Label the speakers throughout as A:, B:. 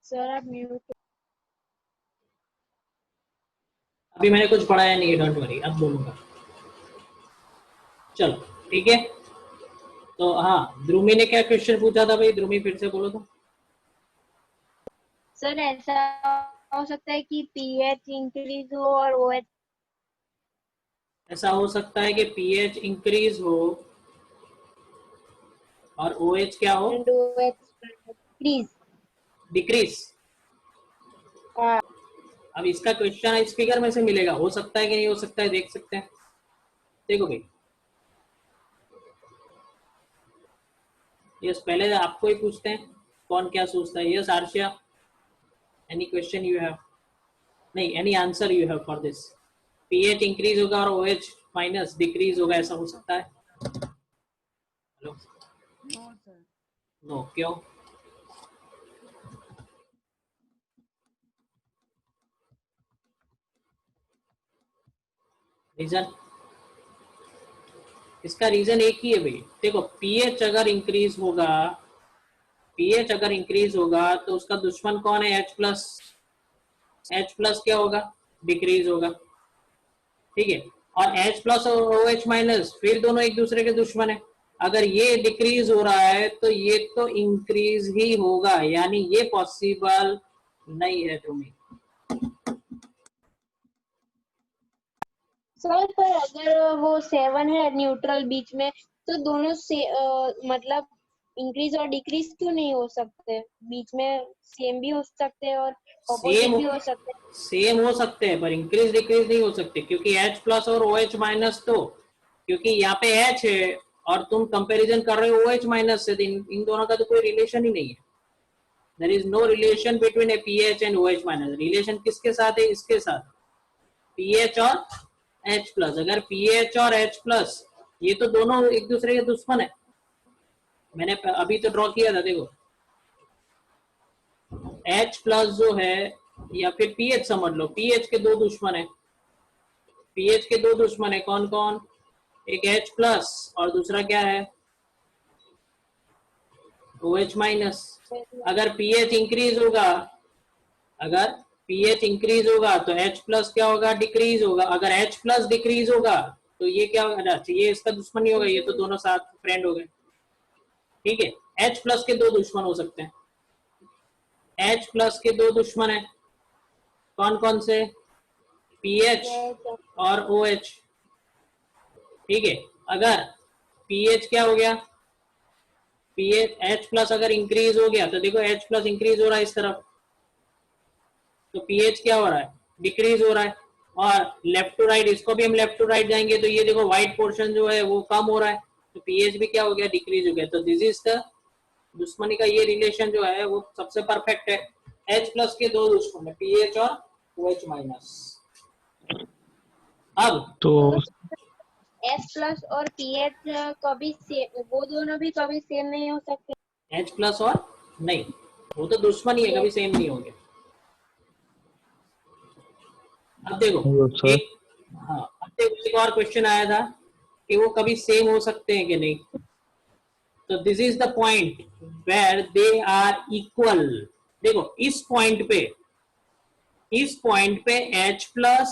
A: Sir आप mute.
B: अभी मैंने कुछ पढ़ाया नहीं है, डोंट वरी, अब बोलूंगा। चलो ठीक है। तो हाँ, ध्रुमी ने क्या क्वेश्चन पूछा था भाई? ध्रुमी फिर से बोलो तो।
A: सर ऐसा हो सकता है कि पीएच इंक्रीज हो और ओएच।
B: ऐसा हो सकता है कि पीएच इंक्रीज हो और ओएच क्या हो?
A: And OH decrease.
B: डिक्रीज।
A: हाँ।
B: अब इसका क्वेश्चन इस फिगर में से मिलेगा, हो सकता है कि नहीं हो सकता है, देख सकते हैं। देखो भाई, यस, पहले आपको ही पूछते हैं कौन क्या सोचता है। Yes Arshia, any question you have? नहीं, any answer you have for this? PH increase होगा और ओएच माइनस डिक्रीज होगा, ऐसा हो सकता है? हेलो?
A: No sir.
B: नो, क्यों? रीजन? इसका रीजन एक ही है भाई। देखो, पीएच अगर इंक्रीज होगा, पीएच अगर इंक्रीज होगा तो उसका दुश्मन कौन है? H plus. H प्लस क्या होगा? डिक्रीज होगा, ठीक है। और H प्लस और OH माइनस फिर दोनों एक दूसरे के दुश्मन है। अगर ये डिक्रीज हो रहा है तो ये तो इंक्रीज ही होगा, यानी ये पॉसिबल नहीं है तुम्हें।
A: सर पर अगर वो 7 है न्यूट्रल बीच में, तो दोनों से मतलब इंक्रीज और डिक्रीज क्यों नहीं हो सकते? बीच में सेम भी हो सकते हैं और
B: सेम
A: ऑपोजिट भी हो सकते हैं।
B: सेम हो सकते हैं पर इंक्रीज डिक्रीज नहीं हो सकते, क्योंकि H प्लस और OH माइनस, तो क्योंकि यहाँ पे H है और तुम कंपैरिजन कर रहे हो OH माइनस से, इन दोनों का तो कोई रिलेशन ही नहीं है। There is no relation between a pH and OH minus. Relation किसके साथ है? इसके साथ, पीएच और H प्लस। अगर पीएच और H प्लस, ये तो दोनों एक दूसरे के दुश्मन है। मैंने अभी तो ड्रॉ किया था, देखो H प्लस जो है, या फिर पीएच समझ लो, पीएच के दो दुश्मन है। पीएच के दो दुश्मन है, कौन कौन? एक H प्लस और दूसरा क्या है? OH minus. अगर पीएच इंक्रीज होगा, अगर पीएच इंक्रीज होगा तो H प्लस क्या होगा? डिक्रीज होगा। अगर H प्लस डिक्रीज होगा तो ये क्या होगा? ये इसका दुश्मन नहीं होगा, ये तो दोनों साथ फ्रेंड हो गए, ठीक है। H प्लस के दो दुश्मन हो सकते हैं। H प्लस के दो दुश्मन है, कौन कौन से? पीएच और OH, ठीक है। अगर पीएच क्या हो गया? पीएच H प्लस अगर इंक्रीज हो गया तो देखो H प्लस इंक्रीज हो रहा है इस तरफ, तो पीएच क्या हो रहा है? डिक्रीज हो रहा है। और लेफ्ट टू राइट, इसको भी हम लेफ्ट टू राइट जाएंगे तो ये देखो व्हाइट पोर्शन जो है वो कम हो रहा है, तो पीएच भी क्या हो गया? डिक्रीज हो गया। तो दिस इज द दुश्मनी का ये रिलेशन जो है वो सबसे परफेक्ट है। H प्लस के दो दुश्मन है, पीएच और OH माइनस। अब
C: तो
A: एच प्लस और पीएच कभी वो दोनों भी कभी सेम नहीं हो सकते।
B: H प्लस और नहीं, वो तो दुश्मन ही है, कभी सेम नहीं होंगे। अब देखो
C: सर
B: एक, हाँ अब देखो एक और क्वेश्चन आया था कि वो कभी सेम हो सकते हैं कि नहीं। तो this is the point where they are equal. देखो इस पॉइंट पे H प्लस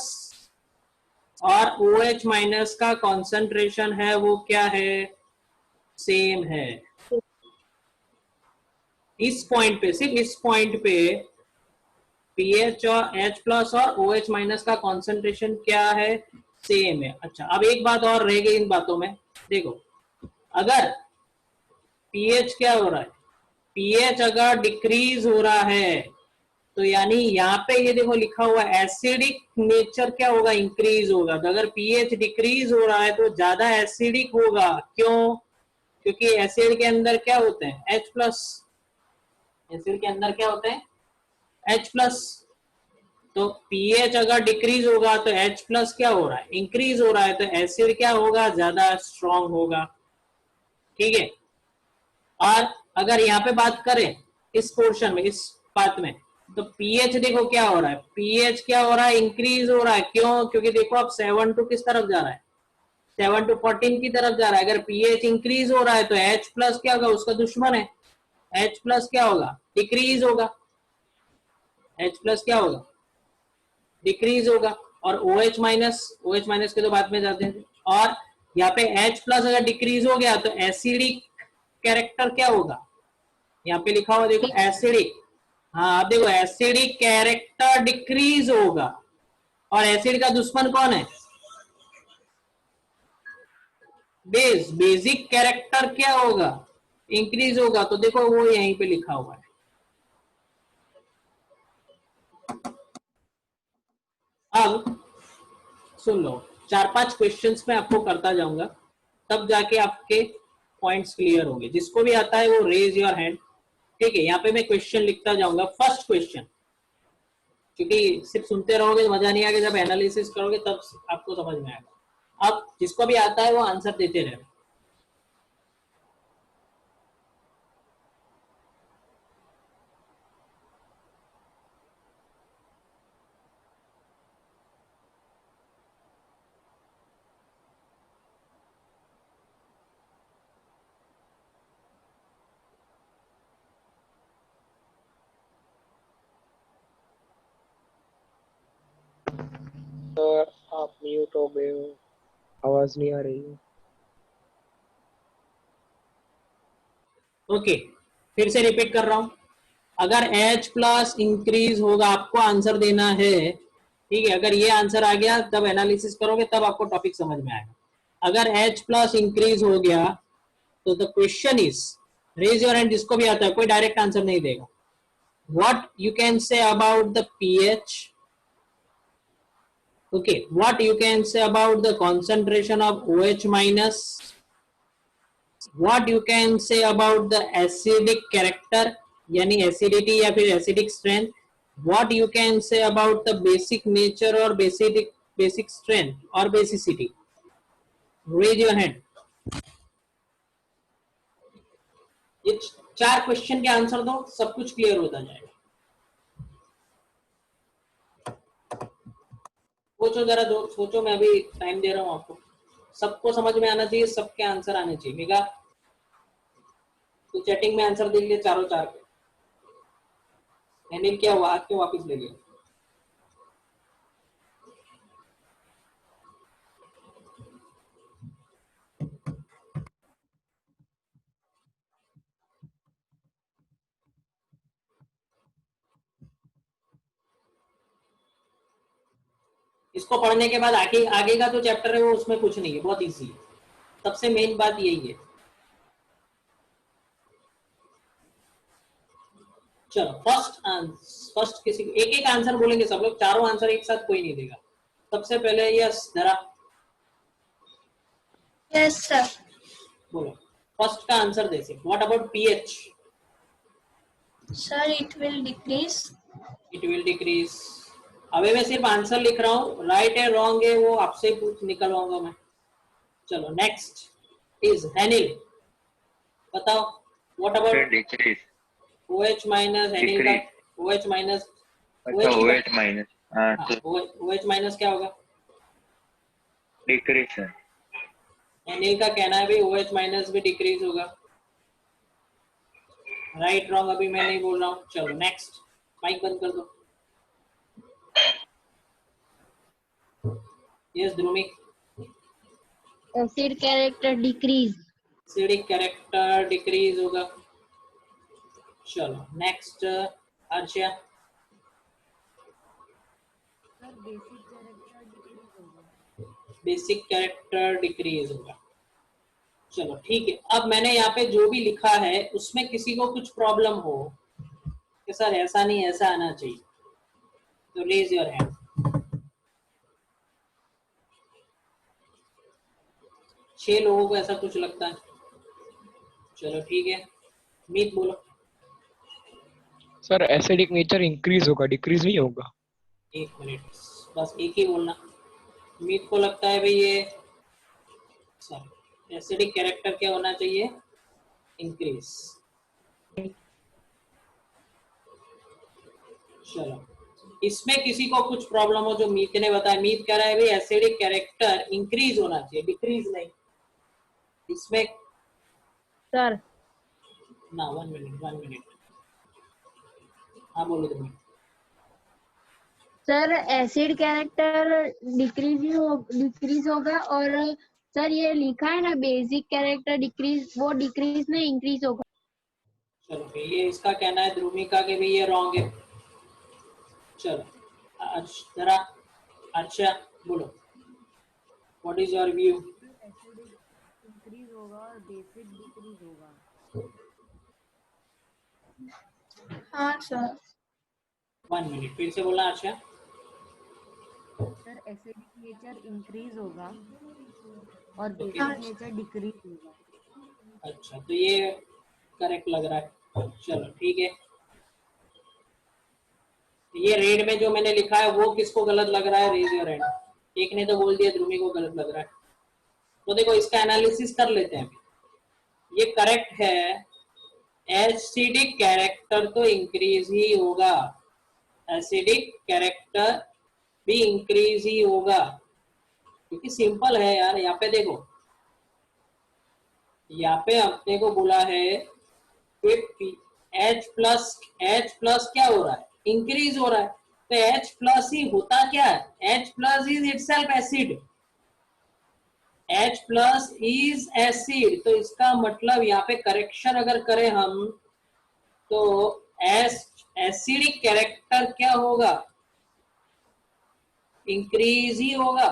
B: और OH माइनस का कॉन्सेंट्रेशन है वो क्या है? सेम है। इस पॉइंट पे, सिर्फ इस पॉइंट पे पीएच और H प्लस और OH माइनस का कॉन्सेंट्रेशन क्या है? सेम है। अच्छा, अब एक बात और रह गई इन बातों में। देखो, अगर पीएच क्या हो रहा है? पीएच अगर डिक्रीज हो रहा है तो यानी यहाँ पे ये देखो लिखा हुआ एसिडिक नेचर क्या होगा, इंक्रीज होगा। तो अगर पीएच डिक्रीज हो रहा है तो ज्यादा एसिडिक होगा। क्यों? क्योंकि एसिड के अंदर क्या होते हैं, H+। एसिड के अंदर क्या होते हैं, H+। तो पीएच अगर डिक्रीज होगा तो H+ क्या हो रहा है, इंक्रीज हो रहा है। तो एसिड क्या होगा, ज्यादा स्ट्रॉन्ग होगा। ठीक है। और अगर यहाँ पे बात करें इस पोर्शन में, इस पार्ट में, तो पीएच देखो क्या हो रहा है, पीएच क्या हो रहा है, इंक्रीज हो रहा है। क्यों? क्योंकि देखो अब 7 टू किस तरफ जा रहा है, 7 टू 14 की तरफ जा रहा है। अगर पीएच इंक्रीज हो रहा है तो H+ क्या होगा, उसका दुश्मन है। H+ क्या होगा, डिक्रीज होगा। H+ क्या होगा, डिक्रीज होगा। और OH- के तो बाद में जाते हैं। और यहाँ पे H+ अगर डिक्रीज हो गया तो एसिडिक कैरेक्टर क्या होगा, यहाँ पे लिखा हुआ देखो एसिडिक। हाँ आप देखो एसिडिक कैरेक्टर डिक्रीज होगा। और एसिड का दुश्मन कौन है, बेस। बेसिक कैरेक्टर क्या होगा, इंक्रीज होगा। तो देखो वो यहीं पे लिखा हुआ है। अब सुन लो, 4-5 क्वेश्चंस में आपको करता जाऊंगा, तब जाके आपके पॉइंट्स क्लियर होंगे। जिसको भी आता है वो रेज योर हैंड। ठीक है, यहाँ पे मैं क्वेश्चन लिखता जाऊंगा। फर्स्ट क्वेश्चन, क्योंकि सिर्फ सुनते रहोगे तो मजा नहीं आएगा, जब एनालिसिस करोगे तब आपको समझ में आएगा। अब जिसको भी आता है वो आंसर देते रहे।
C: सर आप म्यूट हो गए हो, आवाज नहीं आ रही है।
B: ओके, फिर से रिपीट कर रहा हूं। अगर H+ इंक्रीज होगा, आपको आंसर देना है। ठीक है, अगर ये आंसर आ गया तब एनालिसिस करोगे, तब आपको टॉपिक समझ में आएगा। अगर H+ इंक्रीज हो गया तो the question is, raise your hand जिसको भी आता है, कोई डायरेक्ट आंसर नहीं देगा। What you can say about the pH, okay, what you can say about the concentration of OH-, what you can say about the acidic character यानी acidity या फिर acidic strength, what you can say about the basic nature or basic strength or basicity, raise your hand। ये 4 question के answer दो, सब कुछ clear होता जाएगा। सोचो जरा, दो सोचो, मैं अभी टाइम दे रहा हूँ आपको। सबको समझ में आना चाहिए, सबके आंसर आने चाहिए। मेगा तो चैटिंग में आंसर दे लिए चारों 4 के। अनिल क्या हुआ, आज क्यों वापस ले लिया? इसको पढ़ने के बाद आगे का जो चैप्टर है वो उसमें कुछ नहीं है, बहुत इजी है। सबसे मेन बात यही है। चलो फर्स्ट किसी एक एक आंसर बोलेंगे सब लोग, चारों आंसर एक साथ कोई नहीं देगा। सबसे पहले यस धरा,
A: यस सर।
B: बोलो फर्स्ट का आंसर दे से। What about pH?
A: Sir it will decrease.
B: It will decrease. अभी मैं सिर्फ आंसर लिख रहा हूँ, राइट है रॉन्ग है वो आपसे पूछ निकलवाऊंगा मैं। चलो नेक्स्ट इज अनिल, बताओ what about
D: decrease,
B: OH-, Anil का OH-,
D: अच्छा OH-,
B: OH- क्या होगा,
D: डिक्रीज है।
B: अनिल का कहना है भी OH- भी डिक्रीज होगा। राइट रॉन्ग अभी मैं नहीं बोल रहा हूँ। चलो नेक्स्ट, माइक बंद कर दो। Yes Dhrumi,
A: acid character decrease.
B: Acidic character decrease होगा। चलो next Archiya, basic character decrease होगा। चलो ठीक है, अब मैंने यहाँ पे जो भी लिखा है उसमें किसी को कुछ प्रॉब्लम हो, कि सर ऐसा नहीं ऐसा आना चाहिए, तो रेज योर हैंड। छह लोगों को ऐसा कुछ लगता है। चलो ठीक है, मीत बोलो।
C: सर एसिडिक नेचर इंक्रीज होगा, डिक्रीज नहीं होगा।
B: एक मिनट, बस एक ही बोलना। मीत को लगता है भाई ये सर एसिडिक कैरेक्टर क्या होना चाहिए, इंक्रीज। चलो, इसमें किसी को कुछ प्रॉब्लम हो जो मीत ने बताया। मीत कह रहा है भाई एसिडिक कैरेक्टर इंक्रीज होना चाहिए, डिक्रीज नहीं। इसमें
A: सर
B: ना, 1 मिनट। हाँ बोलो तुम।
A: सर एसिड कैरेक्टर डिक्रीज होगा, और सर ये लिखा है ना बेसिक कैरेक्टर डिक्रीज, वो डिक्रीज नहीं इंक्रीज होगा।
B: चलो फिर ये इसका कहना है ध्रुमिका के भी ये रॉन्ग है। चलो जरा अच्छा बोलो, what is your view.
D: Acidic increase होगा और बेसिक डिक्रीज होगा।
A: हाँ सर।
B: 1 मिनट, फिर से बोलना। अच्छा
D: सर एसिडिक नेचर इंक्रीज होगा और
B: ओके,
D: बेसिक नेचर डिक्रीज होगा।
B: अच्छा तो ये करेक्ट लग रहा है। चलो ठीक है, ये रेड में जो मैंने लिखा है वो किसको गलत लग रहा है, रेज योर हैंड। एक ने तो बोल दिया ध्रुमी को गलत लग रहा है। तो देखो इसका एनालिसिस कर लेते हैं। ये करेक्ट है, एसिडिक कैरेक्टर तो इंक्रीज ही होगा, एसिडिक कैरेक्टर भी इंक्रीज ही होगा, क्योंकि सिंपल है यार। यहाँ पे देखो, यहाँ पे अपने को बोला है कि H प्लस क्या हो रहा है, इंक्रीज हो रहा है। तो H प्लस ही होता क्या है, H plus is itself acid, H plus is acid. तो इसका मतलब यहाँ पे करेक्शन अगर करें हम, तो एसिडिक कैरेक्टर क्या होगा, इंक्रीज ही होगा,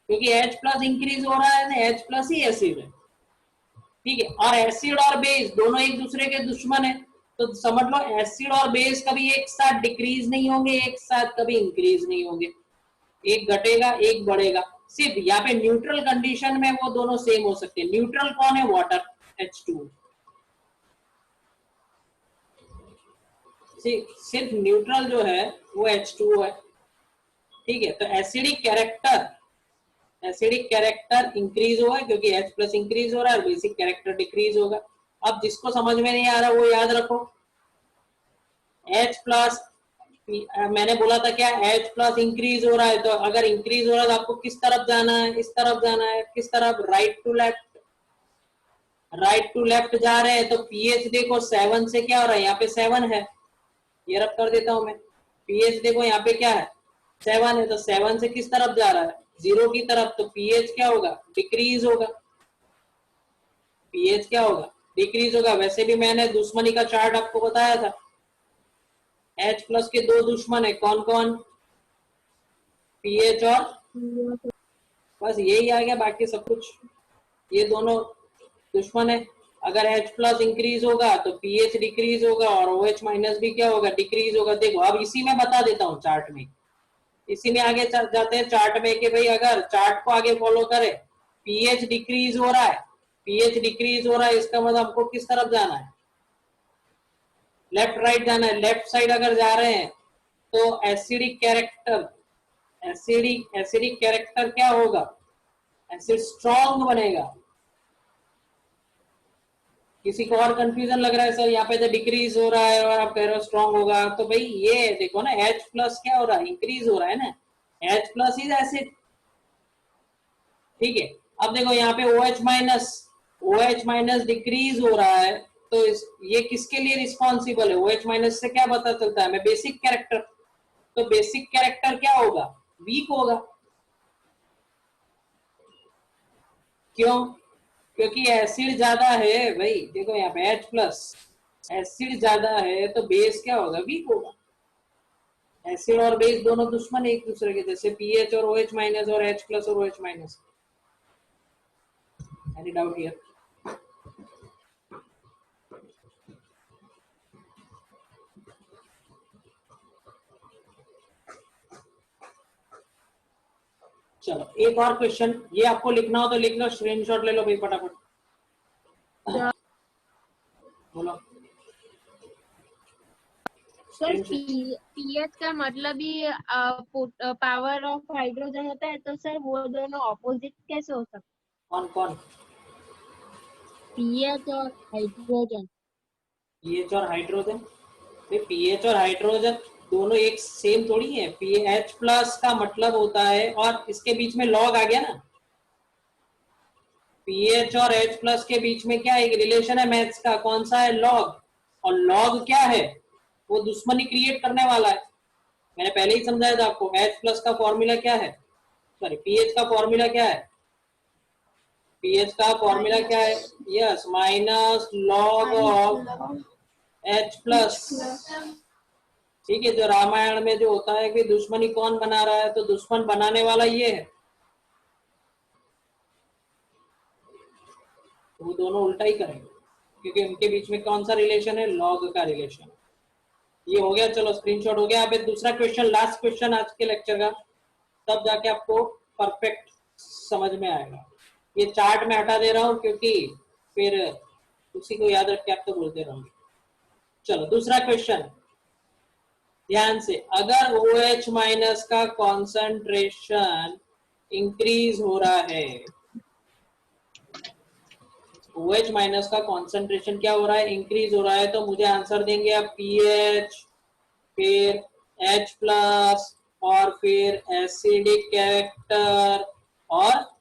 B: क्योंकि H प्लस इंक्रीज हो रहा है ना, H प्लस ही एसिड है। ठीक है, और एसिड और बेस दोनों एक दूसरे के दुश्मन है, तो समझ लो एसिड और बेस कभी एक साथ डिक्रीज नहीं होंगे, एक साथ कभी इंक्रीज नहीं होंगे, एक घटेगा एक बढ़ेगा। सिर्फ यहाँ पे न्यूट्रल कंडीशन में वो दोनों सेम हो सकते हैं। न्यूट्रल कौन है, वाटर, H2। सिर्फ न्यूट्रल जो है वो H2 है। ठीक है, तो एसिडिक कैरेक्टर इंक्रीज होगा क्योंकि H प्लस इंक्रीज हो रहा है और बेसिक कैरेक्टर डिक्रीज होगा। अब जिसको समझ में नहीं आ रहा वो याद रखो, H प्लस मैंने बोला था क्या, H प्लस इंक्रीज हो रहा है, तो अगर इंक्रीज हो रहा है तो आपको किस तरफ जाना है, इस तरफ जाना है। किस तरफ, right to left. Right to left जा रहे हैं तो पीएच देखो 7 से क्या हो रहा है, यहाँ पे 7 है, ये रब कर देता हूं मैं। पीएच देखो यहाँ पे क्या है, 7 है, तो 7 से किस तरफ जा रहा है, 0 की तरफ। तो पीएच क्या होगा, डिक्रीज होगा। पीएच क्या होगा, डिक्रीज होगा। वैसे भी मैंने दुश्मनी का चार्ट आपको बताया था। H प्लस के दो दुश्मन है, कौन कौन, पीएच और, बस यही आ गया, बाकी सब कुछ ये दोनों दुश्मन है। अगर H प्लस इंक्रीज होगा तो पीएच डिक्रीज होगा, और OH माइनस भी क्या होगा, डिक्रीज होगा। देखो अब इसी में बता देता हूँ चार्ट में, इसी में आगे जाते हैं चार्ट में कि भाई अगर चार्ट को आगे फॉलो करे, पीएच डिक्रीज हो रहा है, पीएच डिक्रीज हो रहा है, इसका मतलब हमको किस तरफ जाना है, लेफ्ट राइट जाना है। लेफ्ट साइड अगर जा रहे हैं तो एसिडिक कैरेक्टर क्या होगा, एसिड स्ट्रॉन्ग बनेगा। किसी को और कंफ्यूजन लग रहा है सर यहाँ पे तो डिक्रीज हो रहा है और आप कह रहे हो स्ट्रॉन्ग होगा, तो भाई ये देखो ना, H प्लस क्या हो रहा है, इंक्रीज हो रहा है ना, H प्लस इज एसिड। ठीक है, अब देखो यहाँ पे OH माइनस डिक्रीज हो रहा है, तो ये किसके लिए रिस्पॉन्सिबल है, OH माइनस से क्या पता चलता है हमें, बेसिक कैरेक्टर। तो बेसिक कैरेक्टर क्या होगा, वीक होगा। क्यों, क्योंकि एसिड ज्यादा है भाई। देखो यहाँ पे H प्लस, एसिड ज्यादा है तो बेस क्या होगा, वीक होगा। एसिड और बेस दोनों दुश्मन एक दूसरे के, जैसे पीएच और OH माइनस और H प्लस और OH minus. Any doubt here. चलो एक और क्वेश्चन, ये आपको लिखना हो तो लिख लो, स्क्रीनशॉट ले लो भाई फटाफट, बोलो।
A: सर पीएच का मतलब ही पावर ऑफ हाइड्रोजन होता है, तो सर वो दोनों ऑपोजिट कैसे हो सकते?
B: कौन कौन?
A: पीएच और हाइड्रोजन।
B: पीएच और हाइड्रोजन? पीएच और हाइड्रोजन दोनों एक सेम थोड़ी है। पीएच प्लस का मतलब होता है, और इसके बीच में लॉग आ गया ना, पीएच और एच प्लस के बीच में क्या एक रिलेशन है मैथ्स का, कौन सा है? लॉग। और लॉग क्या है? वो दुश्मनी क्रिएट करने वाला है। मैंने पहले ही समझाया था आपको, एच प्लस का फॉर्मूला क्या है, सॉरी पीएच का फॉर्मूला क्या है? पीएच का फॉर्मूला क्या है? Yes, minus log of H plus. ठीक है, जो रामायण में जो होता है कि दुश्मनी कौन बना रहा है, तो दुश्मन बनाने वाला ये है। वो दोनों उल्टा ही करेंगे, क्योंकि उनके बीच में कौन सा रिलेशन है? लॉग का रिलेशन। ये हो गया, चलो स्क्रीनशॉट हो गया। अब दूसरा क्वेश्चन, लास्ट क्वेश्चन आज के लेक्चर का, तब जाके आपको परफेक्ट समझ में आएगा। ये चार्ट में हटा दे रहा हूँ क्योंकि फिर उसी को याद रख के आप तो बोलते रहोगे। चलो दूसरा क्वेश्चन, ध्यान से, अगर OH माइनस का कॉन्सेंट्रेशन इंक्रीज हो रहा है, OH माइनस का कॉन्सेंट्रेशन क्या हो रहा है? इंक्रीज हो रहा है, तो मुझे आंसर देंगे आप पीएच, फिर H प्लस, और फिर एसिडिक कैरेक्टर, और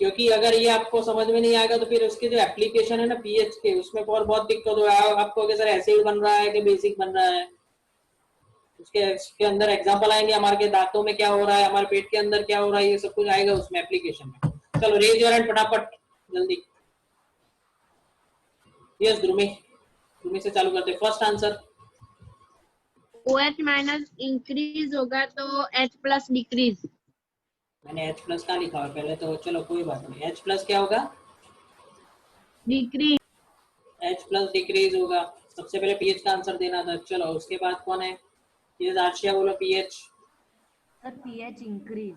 B: क्योंकि अगर ये आपको समझ में नहीं आएगा तो फिर उसके जो एप्लीकेशन है ना पीएच के, उसमें और बहुत दिक्कत हो आपको कि सर एसिड बन रहा है कि बेसिक बन रहा है। उसके अंदर एग्जांपल आएंगे, हमारे के दांतों में क्या हो रहा है, हमारे पेट के अंदर क्या हो रहा है, ये सब कुछ आएगा उसमें एप्लीकेशन में। चलो रेज योर हैंड फटाफट जल्दी। यस ध्रुमी से चालू करते। First answer,
A: OH minus increase होगा तो H प्लस डिक्रीज।
B: मैंने H प्लस का लिखा है पहले तो, चलो कोई बात नहीं। H प्लस क्या होगा?
A: डिक्रीज।
B: H प्लस डिक्रीज होगा। सबसे पहले पीएच का आंसर देना था। चलो उसके बाद कौन है? ये आशिया बोलो। PH,
D: sir pH increase.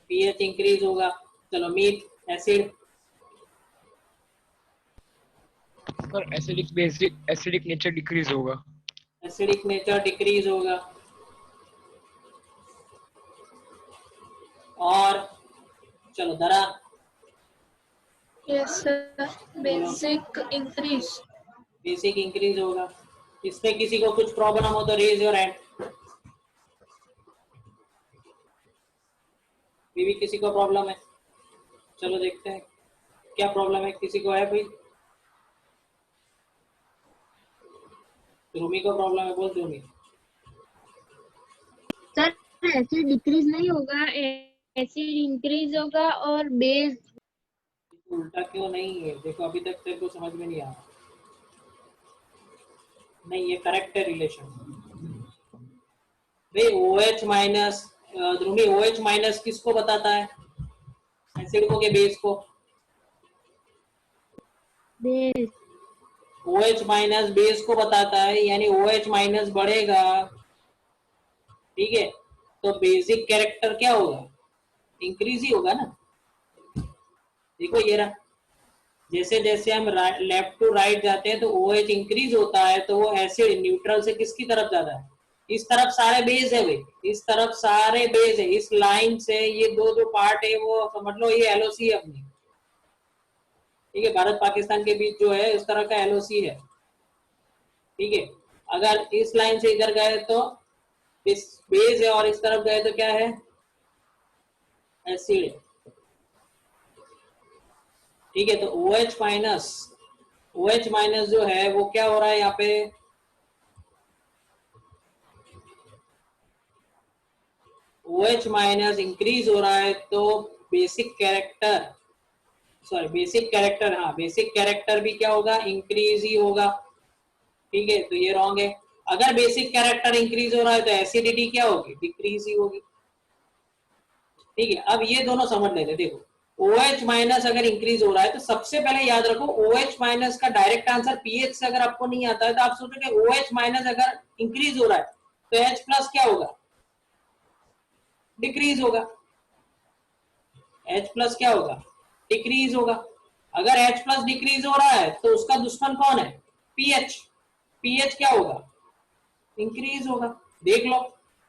B: PH increase होगा। चलो Meet, acid,
C: sir acidic nature decrease होगा।
B: एसिडिक नेचर डिक्रीज होगा। और चलो Dara,
A: yes sir, basic increase.
B: Basic increase होगा। इसमें किसी को कुछ प्रॉब्लम हो तो रेज योर हैंड। भी किसी को प्रॉब्लम है? चलो देखते हैं क्या प्रॉब्लम है, किसी को है भाई? ध्रुमी को प्रॉब्लम है, बोल ध्रुमी।
A: सर एसिड डिक्रीज नहीं होगा, एसिड इंक्रीज होगा, और बेस।
B: उल्टा क्यों नहीं है? देखो अभी तक तेरे को समझ में नहीं आ रहा। नहीं, ये करेक्ट है रिलेशन भाई। OH माइनस, ध्रुमी OH माइनस किसको बताता है? एसिड को के बेस को?
A: बेस।
B: OH माइनस बेस को बताता है, यानी OH माइनस बढ़ेगा, ठीक है, तो बेसिक कैरेक्टर क्या होगा? इंक्रीज ही होगा ना। देखो ये रहा, जैसे जैसे हम लेफ्ट टू राइट जाते हैं तो OH इंक्रीज होता है, तो वो एसिड न्यूट्रल से किसकी तरफ जाता है? इस तरफ सारे बेस है भाई, इस तरफ सारे बेस है। इस लाइन से ये दो जो पार्ट है वो समझ लो ये LOC है अपनी, ठीक है, भारत पाकिस्तान के बीच जो है इस तरह का LOC है, ठीक है। अगर इस लाइन से इधर गए तो इस बेस है, और इस तरफ गए तो क्या है? एसिड है, ठीक है। तो OH माइनस जो है वो क्या हो रहा है यहाँ पे? OH माइनस इंक्रीज हो रहा है, तो बेसिक कैरेक्टर, हाँ बेसिक कैरेक्टर भी क्या होगा? इंक्रीज ही होगा, ठीक है। तो ये रॉन्ग है। अगर बेसिक कैरेक्टर इंक्रीज हो रहा है तो एसिडिटी क्या होगी? डिक्रीज ही होगी, ठीक है। अब ये दोनों समझ लेते, देखो OH माइनस अगर इंक्रीज हो रहा है तो सबसे पहले याद रखो OH माइनस का डायरेक्ट आंसर पीएच से अगर आपको नहीं आता है तो आप सोचोगे OH माइनस अगर इंक्रीज हो रहा है तो H प्लस क्या होगा? डिक्रीज होगा, H प्लस क्या होगा, डिक्रीज होगा। अगर H प्लस डिक्रीज हो रहा है तो उसका दुश्मन कौन है, पीएच। पीएच क्या होगा, इंक्रीज होगा। देख लो,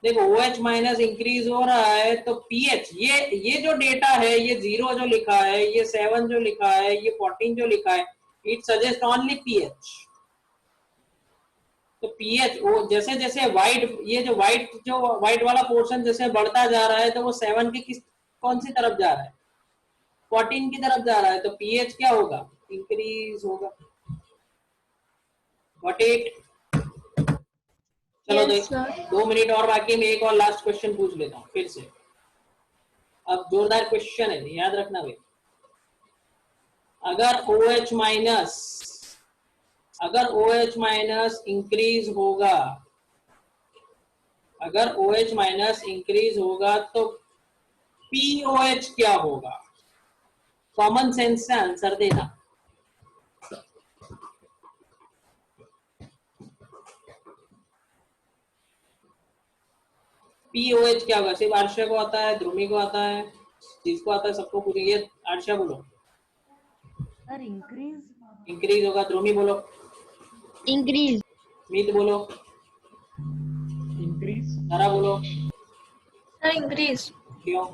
B: देखो OH माइनस इंक्रीज हो रहा है तो पीएच, ये जो डेटा है, ये 0 जो लिखा है, ये 7 जो लिखा है, ये 14 जो लिखा है, इट सजेस्ट ओनली पीएच। तो पीएच वो जैसे जैसे वाइट, ये जो वाइट वाला पोर्शन जैसे बढ़ता जा रहा है तो वो 7 के कौन सी तरफ जा रहा है, 14 की तरफ जा रहा है, तो पीएच क्या होगा, इंक्रीज होगा। Got it? चलो
A: Yes, sir.
B: 2 मिनट और बाकी, मैं एक और लास्ट क्वेश्चन पूछ लेता हूँ फिर से। अब जोरदार क्वेश्चन है, याद रखना भाई। अगर OH माइनस इंक्रीज होगा, अगर OH माइनस इंक्रीज होगा तो POH क्या होगा? कॉमन सेंस से आंसर देना। POH क्या होगा? सिर्फ आर्षा को आता है, ध्रुमी को आता है, जिसको आता है सबको पूछेंगे। आर्षा बोलो।
D: Sir increase.
B: इंक्रीज होगा। ध्रुमी बोलो।
A: इंक्रीज।
B: मीत बोलो।
C: इंक्रीज।
B: तारा बोलो।
A: Sir increase.
B: क्यों?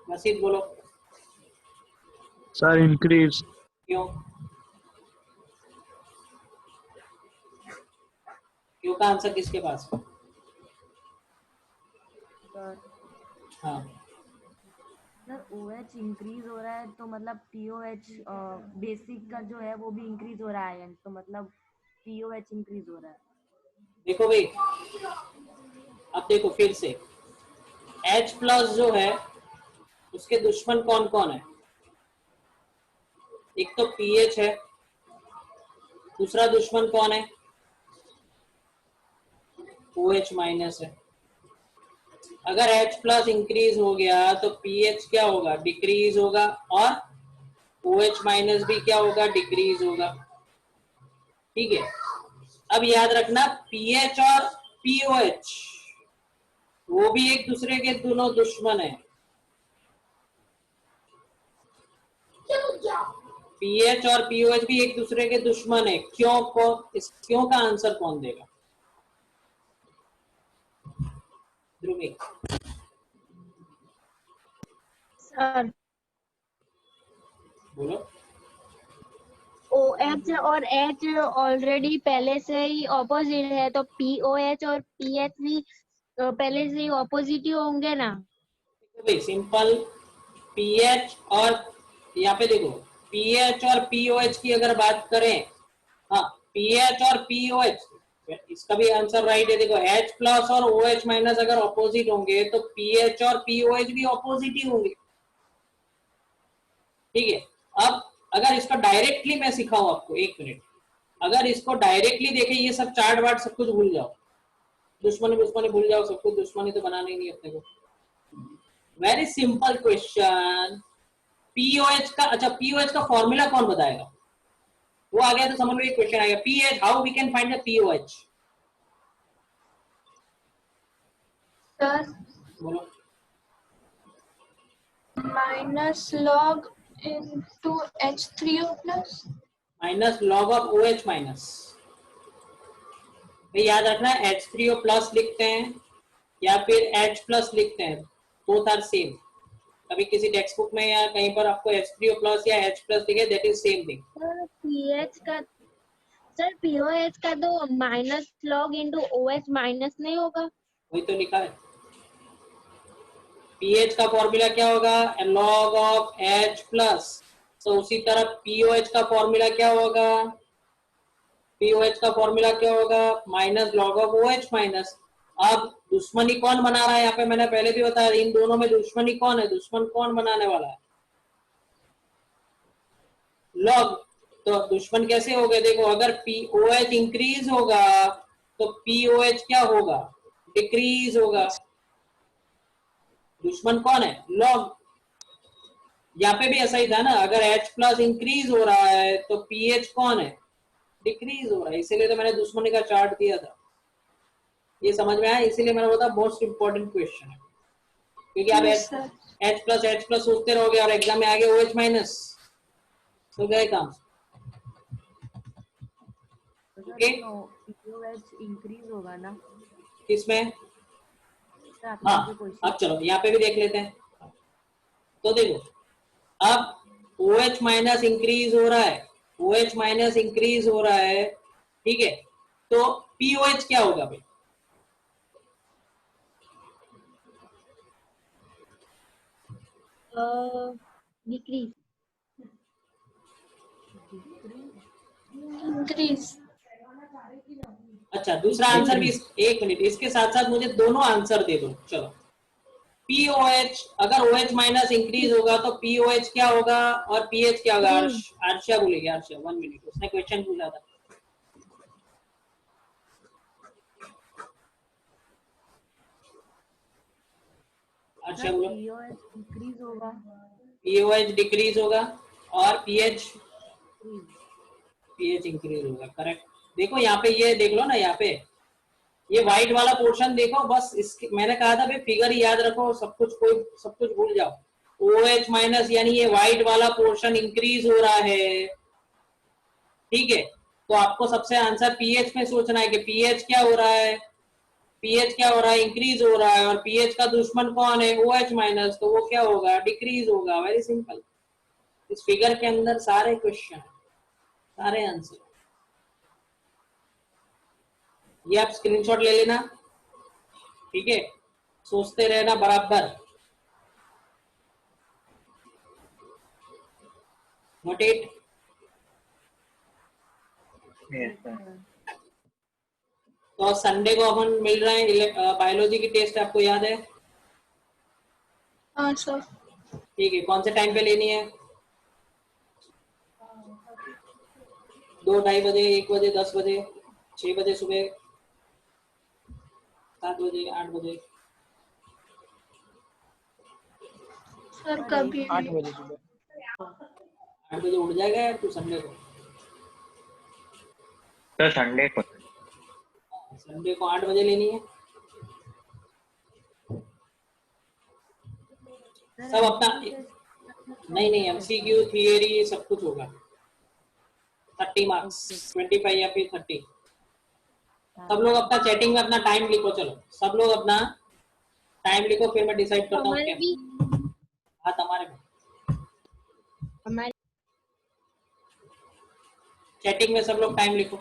B: मसीद बोलो।
C: Sir increase.
B: क्यों? क्यों का आंसर किसके पास?
D: सर
B: हाँ,
D: सर OH इंक्रीज हो रहा है तो मतलब POH बेसिक का जो है वो भी इंक्रीज हो रहा है, तो मतलब POH इंक्रीज हो रहा है।
B: देखो भाई, अब देखो फिर से, H प्लस जो है उसके दुश्मन कौन कौन है? एक तो पीएच है, दूसरा दुश्मन कौन है? OH माइनस है। अगर H प्लस इंक्रीज हो गया तो पीएच क्या होगा, डिक्रीज होगा, और OH माइनस भी क्या होगा, डिक्रीज होगा। ठीक है, अब याद रखना पीएच और POH वो भी एक दूसरे के दोनों दुश्मन है। पीएच और POH भी एक दूसरे के दुश्मन है। क्यों को, इस क्यों का आंसर कौन देगा? ध्रुवी।
A: सर
B: बोलो।
A: OH और H ऑलरेडी पहले से ही ऑपोजिट है, तो POH और PH भी पहले से ही ऑपोजिट ही होंगे ना।
B: भाई सिंपल, पीएच और यहाँ पे देखो पीएच और पीओएच की अगर बात करें, हाँ पीएच और पीओएच, इसका भी आंसर राइट है। देखो H प्लस और OH माइनस अगर ऑपोजिट होंगे तो पीएच और पीओएच भी ऑपोजिट ही होंगे। ठीक है, अब अगर इसका डायरेक्टली मैं सिखाऊं आपको, एक मिनट, अगर इसको डायरेक्टली देखे, ये सब चार्ट वार्ट सब कुछ भूल जाओ, दुश्मनी भूल जाओ, सब कुछ दुश्मनी तो बनाना ही नहीं अपने को। वेरी सिंपल क्वेश्चन, पीओएच का, अच्छा पीओएच का फॉर्मूला कौन बताएगा? वो आ गया तो समझ लो एक क्वेश्चन आ गया, pH, how we can find the pOH?
A: Sir
B: बोलो।
A: Minus log into H3O plus.
B: Minus log of OH minus. भाई याद रखना H3O प्लस लिखते हैं या फिर H प्लस लिखते हैं, बोथ आर सेम। कभी किसी टेक्स्ट बुक में या कहीं पर आपको H3O प्लस या H प्लस दिखे, that is same thing.
A: Sir POH का तो minus log into OH minus नहीं होगा?
B: वही तो लिखा है। पीएच का फॉर्मूला क्या होगा, लॉग ऑफ H प्लस, तो उसी तरह पीओएच का फॉर्मूला क्या होगा, पीओएच का फॉर्मूला क्या होगा, minus log of OH minus. अब दुश्मनी कौन बना रहा है यहाँ पे, मैंने पहले भी बताया, इन दोनों में दुश्मनी कौन है, दुश्मन कौन बनाने वाला है, लॉग। तो दुश्मन कैसे हो गए, देखो अगर POH इंक्रीज होगा तो POH क्या होगा, डिक्रीज होगा। दुश्मन कौन है, लॉग। यहाँ पे भी ऐसा ही था ना, अगर H प्लस इंक्रीज हो रहा है तो PH कौन है, डिक्रीज हो रहा है। इसीलिए तो मैंने दुश्मनी का चार्ट दिया था। ये समझ में आया? इसीलिए मैंने बोला मोस्ट इम्पोर्टेंट क्वेश्चन है, क्योंकि आप H प्लस सोचते रहोगे और एग्जाम में आगे OH माइनस तो गए काम।
D: ओके, POH इंक्रीज होगा ना
B: किसमें?
D: सर? आपने
B: हाँ,
D: जो क्वेश्चन
B: अब चलो यहाँ पे भी देख लेते हैं। तो देखो, अब OH माइनस इंक्रीज हो रहा है, OH माइनस इंक्रीज हो रहा है, ठीक है, तो POH क्या होगा भाई?
A: Decrease
E: increase.
B: अच्छा, दूसरा आंसर भी एक मिनट, इसके साथ साथ मुझे दोनों आंसर दे दो। चलो, POH, अगर OH माइनस इंक्रीज होगा तो POH क्या होगा और PH क्या होगा? अर्षा बोलेगी। अर्षा 1 मिनट, उसने क्वेश्चन पूछा था। अर्षा बोलो।
D: POH इंक्रीज होगा,
B: POH डिक्रीज होगा और PH इंक्रीज होगा। करेक्ट। देखो यहाँ पे, ये देख लो ना, यहाँ पे ये व्हाइट वाला पोर्शन देखो, बस इसके मैंने कहा था भाई फिगर याद रखो, सब कुछ भूल जाओ। OH माइनस यानी ये व्हाइट वाला पोर्शन इंक्रीज हो रहा है, ठीक है, तो आपको सबसे आंसर PH में सोचना है कि PH क्या हो रहा है, PH क्या हो रहा है? इंक्रीज हो रहा है, और PH का दुश्मन कौन है? OH माइनस, तो वो क्या होगा? डिक्रीज होगा। Very simple. इस फिगर के अंदर सारे क्वेश्चन, सारे आंसर, ये आप स्क्रीनशॉट ले लेना, ठीक है, सोचते रहना बराबर। Note it. तो संडे को अपन मिल रहे हैं, बायोलॉजी की टेस्ट आपको याद है?
E: हाँ सर।
B: ठीक है, कौन से टाइम पे लेनी है? 2, 2:30 बजे, 1 बजे, 10 बजे, 6 बजे सुबह, 7 बजे, 8 बजे?
E: सर कभी
C: 8
E: भी।
C: बजे सुबह।
B: 8 बजे उठ जाएगा यार तू संडे को?
F: सर संडे को।
B: संडे को 8 बजे लेनी है। सब अपना, नहीं MCQ थियरी सब कुछ होगा। 30 मार्क्स, 25 या फिर 30। सब लोग अपना चैटिंग में अपना टाइम लिखो। चलो सब लोग अपना टाइम लिखो, फिर मैं डिसाइड करता हूँ क्या। हाँ, तुम्हारे में,
A: हमारे
B: चैटिंग में सब लोग टाइम लिखो।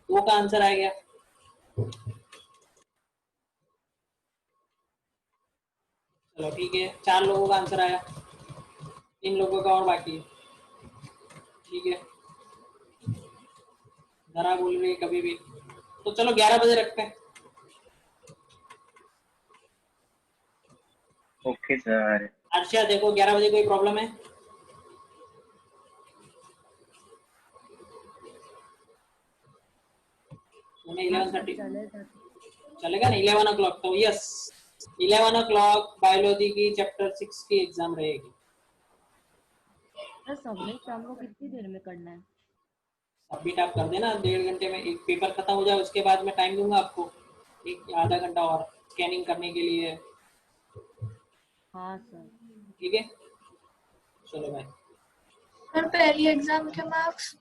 B: 2 का आंसर आ गया। चलो ठीक है, 4 लोगों का आंसर आया, 3 लोगों का और बाकी है, ठीक है। जरा बोल रही है कभी भी, तो चलो 11 बजे रखते हैं।
F: Okay sir.
B: अर्षा देखो, 11 बजे कोई प्रॉब्लम है? तुम्हें 11:30 चलेगा ना? 11 o'clock, तो यस 11 o'clock बायोलॉजी की चैप्टर 6 की एग्जाम रहेगी।
D: सर सबमिट हमको कितनी देर में करना है?
B: सबमिट आप कर देना 1.5 घंटे में। एक पेपर खत्म हो जाए उसके बाद मैं टाइम दूंगा आपको, 1 आधा घंटा और स्कैनिंग करने के लिए।
D: हाँ सर।
B: ठीक है, चलो भाई।
E: सर पहली एग्जाम के मार्क्स?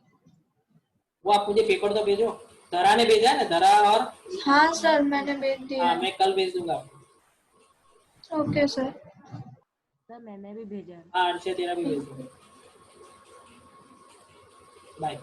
B: वो आप मुझे पेपर तो भेजो, धरा ने भेजा है ना, धरा और?
E: हाँ सर मैंने भेज दिया
B: हाँ,
E: है।
B: मैं कल भेज दूंगा आपको।
E: Okay sir.
D: सर मैंने भी भेजा है।
B: हाँ अर्षा, तेरा भी भेज दूंगा। बाय।